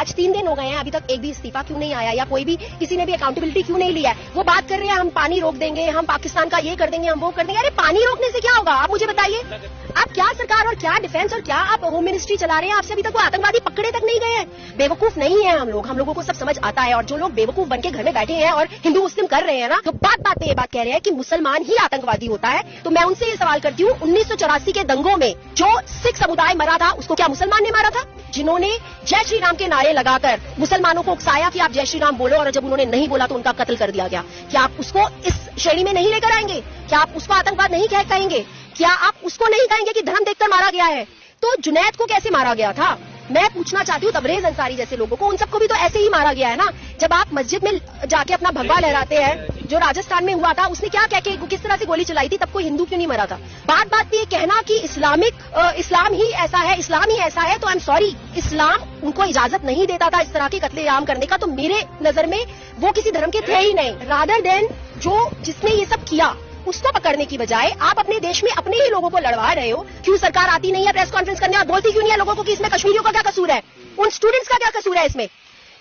आज 3 दिन हो गए हैं, अभी तक एक भी इस्तीफा क्यों नहीं आया या कोई भी किसी ने भी अकाउंटेबिलिटी क्यों नहीं लिया है? वो बात कर रहे हैं हम पानी रोक देंगे, हम पाकिस्तान का ये कर देंगे, हम वो कर देंगे। अरे पानी रोकने से क्या होगा? आप मुझे बताइए, आप क्या सरकार और क्या डिफेंस और क्या आप होम मिनिस्ट्री चला रहे हैं? आपसे अभी तक वो आतंकवादी पकड़े तक नहीं गए हैं। बेवकूफ नहीं है हम लोगों को सब समझ आता है। और जो लोग बेवकूफ बन के घर में बैठे हैं और हिंदू मुस्लिम कर रहे हैं ना, तो बात पे ये बात कह रहे हैं कि मुसलमान ही आतंकवादी होता है, तो मैं उनसे ये सवाल करती हूँ, 1984 के दंगों में जो सिख समुदाय मरा था उसको क्या मुसलमान ने मारा था? जिन्होंने जय श्री राम के नारे लगाकर मुसलमानों को उकसाया कि आप जय श्री राम बोलो, और जब उन्होंने नहीं बोला तो उनका कत्ल कर दिया गया। क्या आप उसको इस श्रेणी में नहीं लेकर आएंगे? क्या आप उसको आतंकवाद नहीं कहेंगे? क्या आप उसको नहीं कहेंगे कि धर्म देखकर मारा गया है? तो जुनैद को कैसे मारा गया था? मैं पूछना चाहती हूँ तबरेज अंसारी जैसे लोगों को, उन सबको भी तो ऐसे ही मारा गया है ना। जब आप मस्जिद में जाके अपना भगवा लहराते हैं, जो राजस्थान में हुआ था, उसने क्या कह के किस तरह से गोली चलाई थी, तब कोई हिंदू क्यों नहीं मरा था? बात पे ये कहना कि इस्लाम ही ऐसा है, इस्लाम ही ऐसा है, तो आई एम सॉरी, इस्लाम उनको इजाजत नहीं देता था इस तरह के कत्लेआम करने का। तो मेरे नजर में वो किसी धर्म के थे ही नहीं। रादर देन जो जिसने ये सब किया उसको पकड़ने की बजाय आप अपने देश में अपने ही लोगों को लड़वा रहे हो। क्यों सरकार आती नहीं है प्रेस कॉन्फ्रेंस करने और बोलती क्यों नहीं है लोगों को कि इसमें कश्मीरियों का क्या कसूर है, उन स्टूडेंट्स का क्या कसूर है इसमें?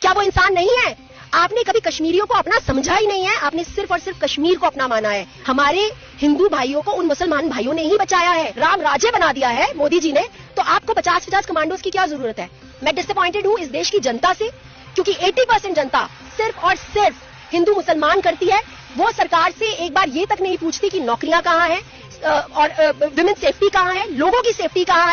क्या वो इंसान नहीं है? आपने कभी कश्मीरियों को अपना समझा ही नहीं है, आपने सिर्फ और सिर्फ कश्मीर को अपना माना है। हमारे हिंदू भाइयों को उन मुसलमान भाइयों ने ही बचाया है, राम राज्य बना दिया है मोदी जी ने, तो आपको 50-50 कमांडोज की क्या जरूरत है? मैं डिसअपॉइंटेड हूँ इस देश की जनता से, क्योंकि 80% जनता सिर्फ और सिर्फ हिंदू मुसलमान करती है। वो सरकार से एक बार ये तक नहीं पूछती कि नौकरियां कहाँ हैं और विमेन सेफ्टी कहाँ है, लोगों की सेफ्टी कहाँ है।